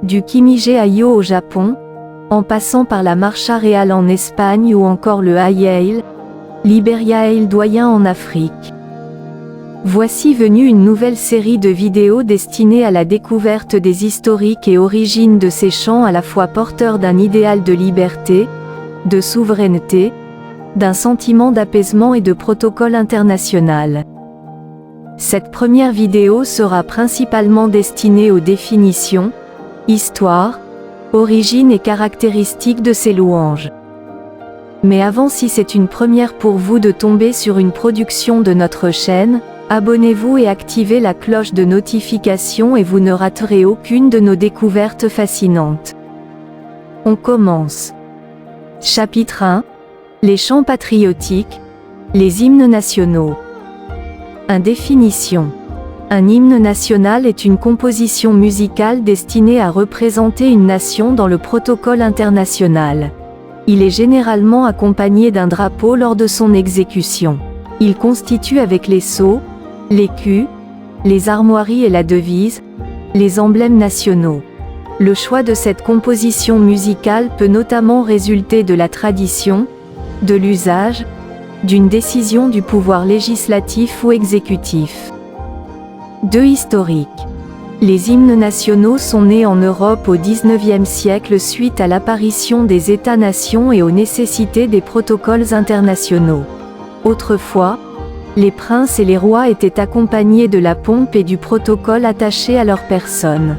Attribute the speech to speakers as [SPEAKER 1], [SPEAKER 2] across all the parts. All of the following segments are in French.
[SPEAKER 1] Du Kimigayo au Japon, en passant par la Marcha Real en Espagne ou encore le Haile, Liberia Haile doyen en Afrique. Voici venue une nouvelle série de vidéos destinée à la découverte des historiques et origines de ces chants à la fois porteurs d'un idéal de liberté, de souveraineté, d'un sentiment d'apaisement et de protocole international. Cette première vidéo sera principalement destinée aux définitions, histoire, origine et caractéristiques de ces louanges. Mais avant, si c'est une première pour vous de tomber sur une production de notre chaîne, abonnez-vous et activez la cloche de notification et vous ne raterez aucune de nos découvertes fascinantes. On commence. Chapitre 1. Les chants patriotiques, les hymnes nationaux. Définition. Un hymne national est une composition musicale destinée à représenter une nation dans le protocole international. Il est généralement accompagné d'un drapeau lors de son exécution. Il constitue avec les sceaux, l'écu, les armoiries et la devise, les emblèmes nationaux. Le choix de cette composition musicale peut notamment résulter de la tradition, de l'usage, d'une décision du pouvoir législatif ou exécutif. Historique. Les hymnes nationaux sont nés en Europe au XIXe siècle suite à l'apparition des États-nations et aux nécessités des protocoles internationaux. Autrefois, les princes et les rois étaient accompagnés de la pompe et du protocole attaché à leur personne.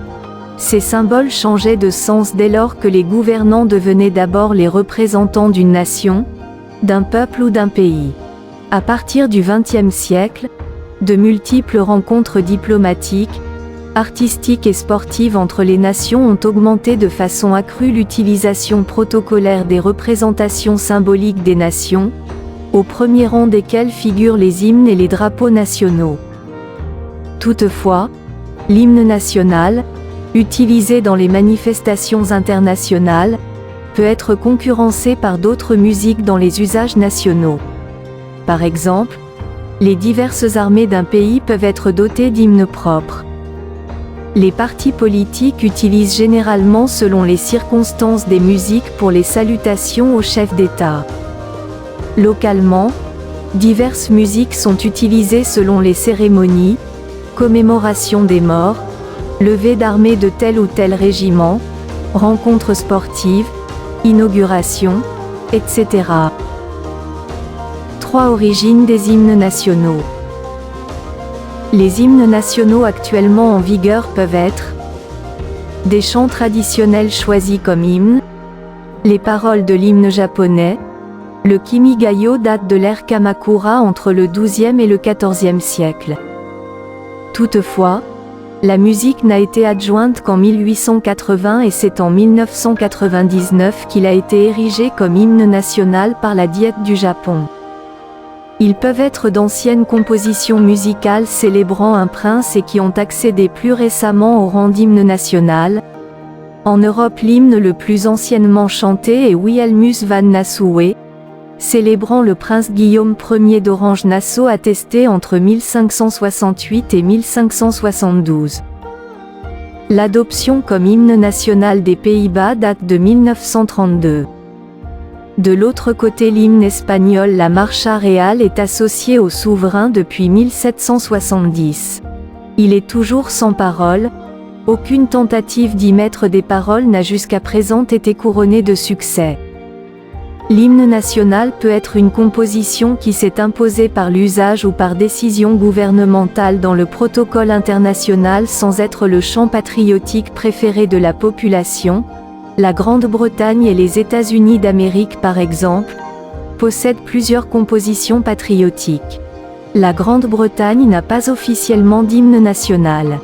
[SPEAKER 1] Ces symboles changeaient de sens dès lors que les gouvernants devenaient d'abord les représentants d'une nation, d'un peuple ou d'un pays. À partir du XXe siècle, de multiples rencontres diplomatiques, artistiques et sportives entre les nations ont augmenté de façon accrue l'utilisation protocolaire des représentations symboliques des nations, au premier rang desquels figurent les hymnes et les drapeaux nationaux. Toutefois, l'hymne national, utilisé dans les manifestations internationales, peut être concurrencé par d'autres musiques dans les usages nationaux. Par exemple, les diverses armées d'un pays peuvent être dotées d'hymnes propres. Les partis politiques utilisent généralement selon les circonstances des musiques pour les salutations aux chefs d'État. Localement, diverses musiques sont utilisées selon les cérémonies, commémoration des morts, levée d'armée de tel ou tel régiment, rencontres sportives, inauguration, etc. Origines des hymnes nationaux. Les hymnes nationaux actuellement en vigueur peuvent être des chants traditionnels choisis comme hymne, les paroles de l'hymne japonais. Le Kimigayo date de l'ère Kamakura entre le XIIe et le XIVe siècle. Toutefois, la musique n'a été adjointe qu'en 1880 et c'est en 1999 qu'il a été érigé comme hymne national par la Diète du Japon. Ils peuvent être d'anciennes compositions musicales célébrant un prince et qui ont accédé plus récemment au rang d'hymne national. En Europe, l'hymne le plus anciennement chanté est Wilhelmus van Nassau, célébrant le prince Guillaume Ier d'Orange-Nassau attesté entre 1568 et 1572. L'adoption comme hymne national des Pays-Bas date de 1932. De l'autre côté, l'hymne espagnol la Marcha Real est associé au souverain depuis 1770. Il est toujours sans paroles, aucune tentative d'y mettre des paroles n'a jusqu'à présent été couronnée de succès. L'hymne national peut être une composition qui s'est imposée par l'usage ou par décision gouvernementale dans le protocole international sans être le chant patriotique préféré de la population. La Grande-Bretagne et les États-Unis d'Amérique par exemple, possèdent plusieurs compositions patriotiques. La Grande-Bretagne n'a pas officiellement d'hymne national.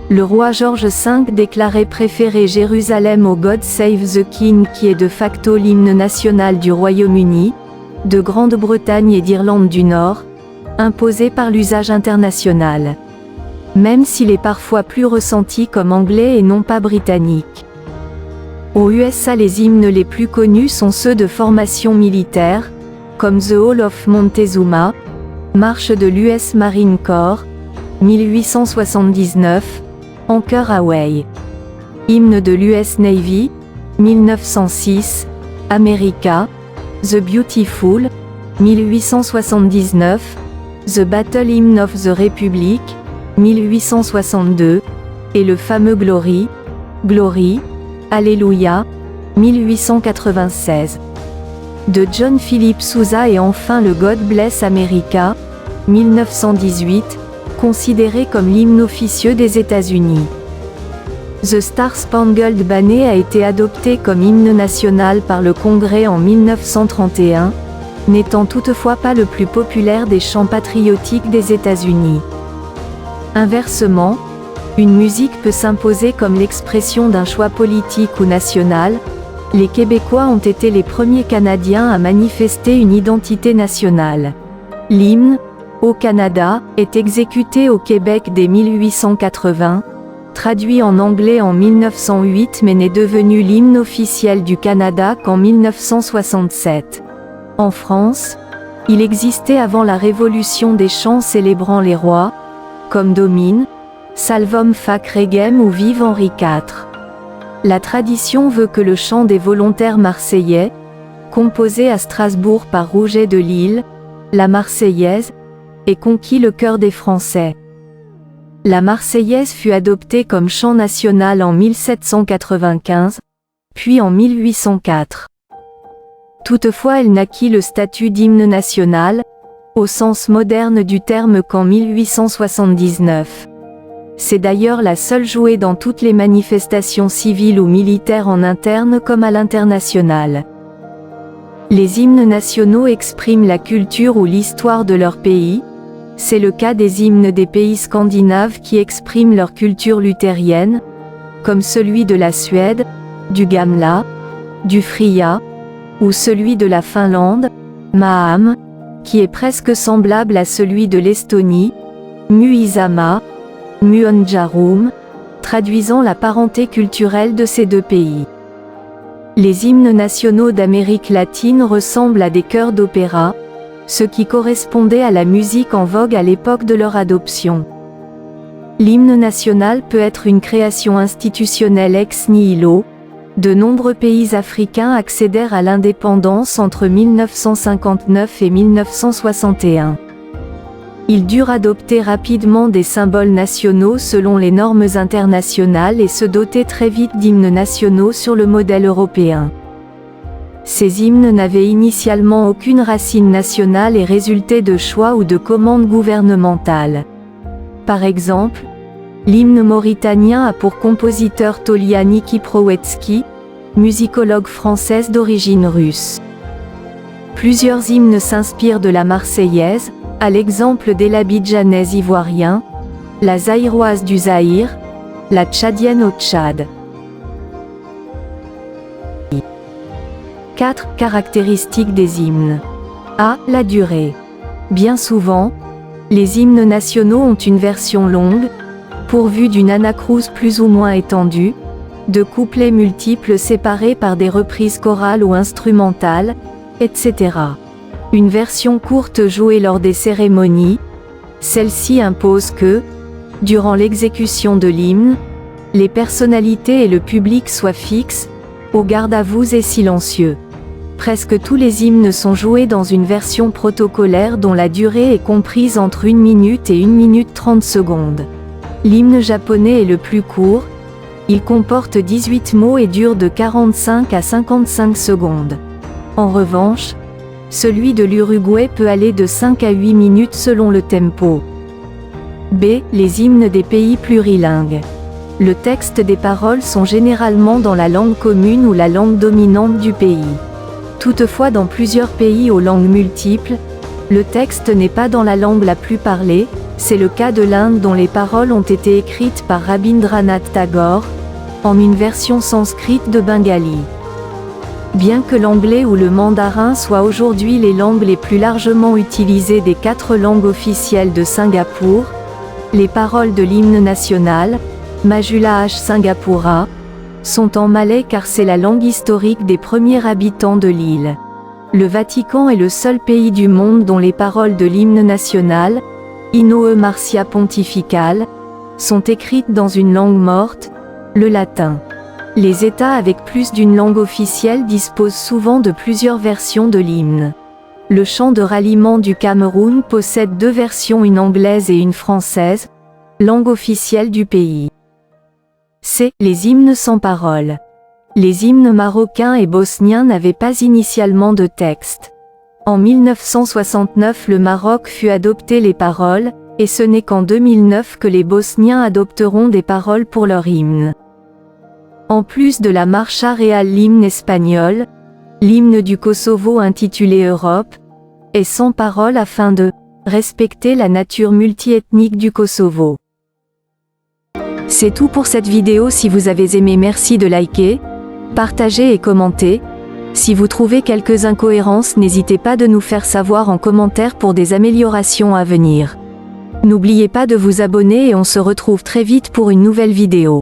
[SPEAKER 1] Le roi George V déclarait préférer Jérusalem au God Save the King qui est de facto l'hymne national du Royaume-Uni, de Grande-Bretagne et d'Irlande du Nord, imposé par l'usage international. Même s'il est parfois plus ressenti comme anglais et non pas britannique. Aux USA, les hymnes les plus connus sont ceux de formations militaires, comme The Hall of Montezuma, Marche de l'US Marine Corps, 1879, Anchor Away. Hymne de l'US Navy, 1906, America, The Beautiful, 1879, The Battle Hymn of the Republic, 1862, et le fameux Glory, Glory, Alléluia, 1896. De John Philip Sousa et enfin le God Bless America, 1918, considéré comme l'hymne officieux des États-Unis. The Star Spangled Banner a été adopté comme hymne national par le Congrès en 1931, n'étant toutefois pas le plus populaire des chants patriotiques des États-Unis. Inversement, une musique peut s'imposer comme l'expression d'un choix politique ou national. Les Québécois ont été les premiers Canadiens à manifester une identité nationale. L'hymne, au Canada, est exécuté au Québec dès 1880, traduit en anglais en 1908 mais n'est devenu l'hymne officiel du Canada qu'en 1967. En France, il existait avant la Révolution des chants célébrant les rois, comme Domine, Salvum Fac Regem ou Vive Henri IV. La tradition veut que le chant des volontaires marseillais, composé à Strasbourg par Rouget de Lille, la Marseillaise, ait conquis le cœur des Français. La Marseillaise fut adoptée comme chant national en 1795, puis en 1804. Toutefois elle naquit le statut d'hymne national, au sens moderne du terme qu'en 1879. C'est d'ailleurs la seule jouée dans toutes les manifestations civiles ou militaires en interne comme à l'international. Les hymnes nationaux expriment la culture ou l'histoire de leur pays. C'est le cas des hymnes des pays scandinaves qui expriment leur culture luthérienne, comme celui de la Suède, du Gamla, du Fria, ou celui de la Finlande, Maam, qui est presque semblable à celui de l'Estonie, Muisama, Muonjarum, traduisant la parenté culturelle de ces deux pays. Les hymnes nationaux d'Amérique latine ressemblent à des chœurs d'opéra, ce qui correspondait à la musique en vogue à l'époque de leur adoption. L'hymne national peut être une création institutionnelle ex nihilo. De nombreux pays africains accédèrent à l'indépendance entre 1959 et 1961. Ils durent adopter rapidement des symboles nationaux selon les normes internationales et se doter très vite d'hymnes nationaux sur le modèle européen. Ces hymnes n'avaient initialement aucune racine nationale et résultaient de choix ou de commandes gouvernementales. Par exemple, l'hymne mauritanien a pour compositeur Toliani Kiprowetsky, musicologue française d'origine russe. Plusieurs hymnes s'inspirent de la Marseillaise, à l'exemple des l'Abidjanaise ivoirien, la Zaïroise du Zaïre, la Tchadienne au Tchad. 4 caractéristiques des hymnes. A. La durée. Bien souvent, les hymnes nationaux ont une version longue, pourvue d'une anacrouse plus ou moins étendue, de couplets multiples séparés par des reprises chorales ou instrumentales, etc. Une version courte jouée lors des cérémonies. Celle-ci impose que, durant l'exécution de l'hymne, les personnalités et le public soient fixes, au garde-à-vous et silencieux. Presque tous les hymnes sont joués dans une version protocolaire dont la durée est comprise entre 1 minute et 1 minute 30 secondes. L'hymne japonais est le plus court. Il comporte 18 mots et dure de 45 à 55 secondes. En revanche, celui de l'Uruguay peut aller de 5 à 8 minutes selon le tempo. B. Les hymnes des pays plurilingues. Le texte des paroles sont généralement dans la langue commune ou la langue dominante du pays. Toutefois, dans plusieurs pays aux langues multiples, le texte n'est pas dans la langue la plus parlée. C'est le cas de l'Inde dont les paroles ont été écrites par Rabindranath Tagore, en une version sanskrite de bengali. Bien que l'anglais ou le mandarin soient aujourd'hui les langues les plus largement utilisées des 4 langues officielles de Singapour, les paroles de l'hymne national, Majula H. Singapura, sont en malais car c'est la langue historique des premiers habitants de l'île. Le Vatican est le seul pays du monde dont les paroles de l'hymne national, Innoe Marcia Pontificale, sont écrites dans une langue morte, le latin. Les États avec plus d'une langue officielle disposent souvent de plusieurs versions de l'hymne. Le chant de ralliement du Cameroun possède 2 versions, une anglaise et une française, langue officielle du pays. C. Les hymnes sans paroles. Les hymnes marocains et bosniens n'avaient pas initialement de texte. En 1969, le Maroc fut adopté les paroles, et ce n'est qu'en 2009 que les Bosniens adopteront des paroles pour leur hymne. En plus de la Marcha Real, l'hymne espagnol, l'hymne du Kosovo intitulé Europe, est sans paroles afin de respecter la nature multiethnique du Kosovo. C'est tout pour cette vidéo. Si vous avez aimé, merci de liker, partager et commenter. Si vous trouvez quelques incohérences, n'hésitez pas de nous faire savoir en commentaire pour des améliorations à venir. N'oubliez pas de vous abonner et on se retrouve très vite pour une nouvelle vidéo.